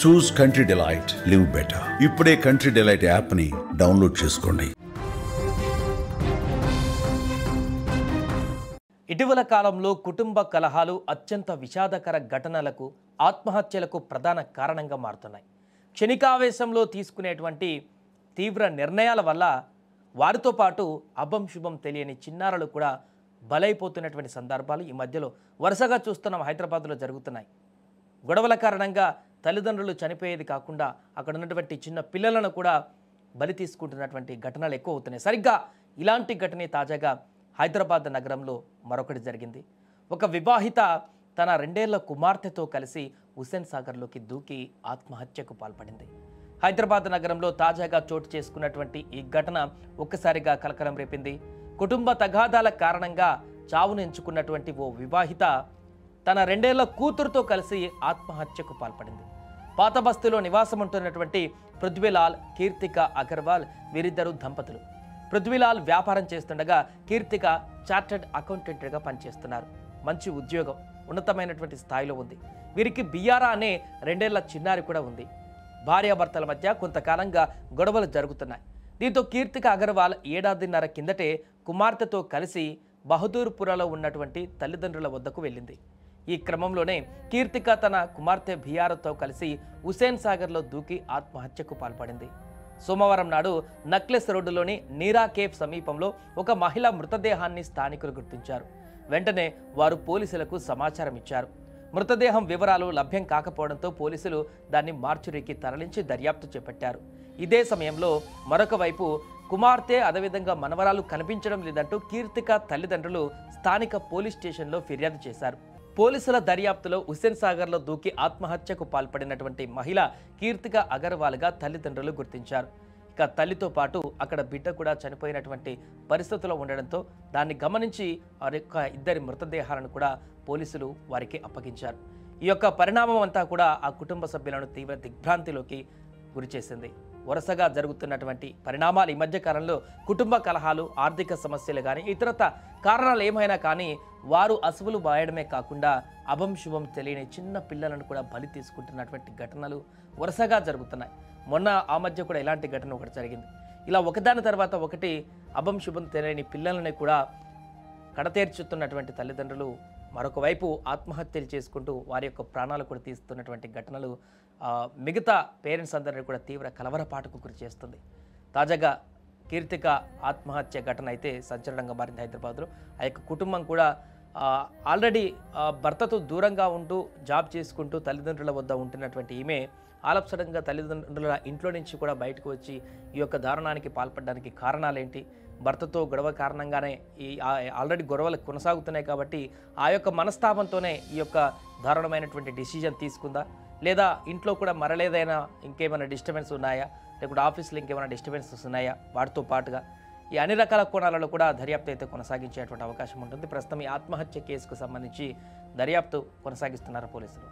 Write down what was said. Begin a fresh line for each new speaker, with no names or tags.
చూస్ country delight, live better. ఇప్పుడే country delight యాప్ని download చేసుకోండి.
ఇటీవల కాలంలో కుటుంబ కలహాలు అత్యంత విషాదకర ఘటనలకు, ఆత్మహత్యలకు ప్రధాన కారణంగా మారుతున్నాయి. క్షణికావేశంలో తీసుకునేటువంటి తీవ్ర నిర్ణయాల వల్ల వారితో పాటు అభం శుభం తెలియని చిన్నారులు కూడా బలైపోతున్నటువంటి సందర్భాలు ఈ మధ్యలో వరుసగా చూస్తున్నాం. హైదరాబాద్లో జరుగుతున్నాయి. గొడవల కారణంగా తల్లిదండ్రులు చనిపోయేది కాకుండా అక్కడ ఉన్నటువంటి చిన్న పిల్లలను కూడా బలి తీసుకుంటున్నటువంటి ఘటనలు ఎక్కువ అవుతున్నాయి. సరిగ్గా ఇలాంటి ఘటన తాజాగా హైదరాబాద్ నగరంలో మరొకటి జరిగింది. ఒక వివాహిత తన 2 ఏళ్ల కుమార్తెతో కలిసి హుస్సేన్ సాగర్లోకి దూకి ఆత్మహత్యకు పాల్పడింది. హైదరాబాద్ నగరంలో తాజాగా చోటు చేసుకున్నటువంటి ఈ ఘటన ఒక్కసారిగా కలకలం రేపింది. కుటుంబ తగాదాల కారణంగా చావును ఎంచుకున్నటువంటి ఓ వివాహిత తన 2 ఏళ్ల కూతురుతో కలిసి ఆత్మహత్యకు పాల్పడింది. పాత బస్తీలో నివాసం ఉంటున్నటువంటి పృథ్వీలాల్, కీర్తిక అగర్వాల్ వీరిద్దరు దంపతులు. పృథ్వీలాల్ వ్యాపారం చేస్తుండగా కీర్తిక చార్టర్డ్ అకౌంటెంట్గా పనిచేస్తున్నారు. మంచి ఉద్యోగం, ఉన్నతమైనటువంటి స్థాయిలో ఉంది. వీరికి బియారా అనే 2 ఏళ్ల చిన్నారి కూడా ఉంది. భార్యాభర్తల మధ్య కొంతకాలంగా గొడవలు జరుగుతున్నాయి. దీంతో కీర్తిక అగర్వాల్ 1.5 ఏళ్ల కిందటే కుమార్తెతో కలిసి బహదూర్పురలో ఉన్నటువంటి తల్లిదండ్రుల వద్దకు వెళ్ళింది. ఈ క్రమంలోనే కీర్తిక తన కుమార్తె బియారాతో కలిసి హుస్సేన్ సాగర్లో దూకి ఆత్మహత్యకు పాల్పడింది. సోమవారం నాడు నక్లెస్ రోడ్డులోని నీరా కేఫ్ సమీపంలో ఒక మహిళ మృతదేహాన్ని స్థానికులు గుర్తించారు. వెంటనే వారు పోలీసులకు సమాచారం ఇచ్చారు. మృతదేహం వివరాలు లభ్యం కాకపోవడంతో పోలీసులు దాన్ని మార్చురీకి తరలించి దర్యాప్తు చేపట్టారు. ఇదే సమయంలో మరొక వైపు కుమార్తె అదేవిధంగా మనవరాలు కనిపించడం లేదంటూ కీర్తిక తల్లిదండ్రులు స్థానిక పోలీస్ స్టేషన్లో ఫిర్యాదు చేశారు. పోలీసుల దర్యాప్తులో హుస్సేన్ సాగర్లో దూకి ఆత్మహత్యకు పాల్పడినటువంటి మహిళ కీర్తిక అగర్వాల్గా తల్లిదండ్రులు గుర్తించారు. ఇక తల్లితో పాటు అక్కడ బిడ్డ కూడా చనిపోయినటువంటి పరిస్థితుల్లో ఉండడంతో దాన్ని గమనించి వారి యొక్క 2 మృతదేహాలను కూడా పోలీసులు వారికి అప్పగించారు. ఈ యొక్క పరిణామం అంతా కూడా ఆ కుటుంబ సభ్యులను తీవ్ర దిగ్భ్రాంతిలోకి గురిచేసింది. వరుసగా జరుగుతున్నటువంటి పరిణామాలు ఈ మధ్య కాలంలో కుటుంబ కలహాలు, ఆర్థిక సమస్యలు కానీ ఇతరత కారణాలు ఏమైనా కానీ వారు అసువులు బాయడమే కాకుండా అభం శుభం తెలియని చిన్న పిల్లలను కూడా బలి తీసుకుంటున్నటువంటి ఘటనలు వరుసగా జరుగుతున్నాయి. మొన్న ఆ మధ్య కూడా ఇలాంటి ఘటన ఒకటి జరిగింది. ఇలా ఒకదాని తర్వాత ఒకటి అభం శుభం తెలియని పిల్లలని కూడా కడతేర్చుతున్నటువంటి తల్లిదండ్రులు మరొక వైపు ఆత్మహత్యలు చేసుకుంటూ వారి యొక్క ప్రాణాలు కూడా తీస్తున్నటువంటి ఘటనలు మిగతా పేరెంట్స్ అందరినీ కూడా తీవ్ర కలవరపాటుకు గురి చేస్తుంది. తాజాగా కీర్తిక ఆత్మహత్య ఘటన అయితే సంచలనంగా మారింది హైదరాబాద్లో. ఆ యొక్క కుటుంబం కూడా ఆల్రెడీ భర్తతో దూరంగా ఉంటూ జాబ్ చేసుకుంటూ తల్లిదండ్రుల వద్ద ఉంటున్నటువంటి ఈమె ఆలస్యంగా తల్లిదండ్రుల ఇంట్లో నుంచి కూడా బయటకు వచ్చి ఈ యొక్క దారుణానికి పాల్పడడానికి కారణాలేంటి, భర్తతో గొడవ కారణంగానే ఈ ఆల్రెడీ గొడవలు కొనసాగుతున్నాయి కాబట్టి ఆ యొక్క మనస్తాపంతోనే ఈ యొక్క దారుణమైనటువంటి డిసిజన్ తీసుకుందా, లేదా ఇంట్లో కూడా మరలేదైనా ఇంకేమైనా డిస్టర్బెన్స్ ఉన్నాయా, లేకుంటే ఆఫీస్లో ఇంకేమైనా డిస్టర్బెన్సెస్ ఉన్నాయా, వాటితో పాటుగా ఈ అన్ని రకాల కోణాలలో కూడా దర్యాప్తు అయితే కొనసాగించేటువంటి అవకాశం ఉంటుంది. ప్రస్తుతం ఈ ఆత్మహత్య కేసుకు సంబంధించి దర్యాప్తు కొనసాగిస్తున్నారు పోలీసులు.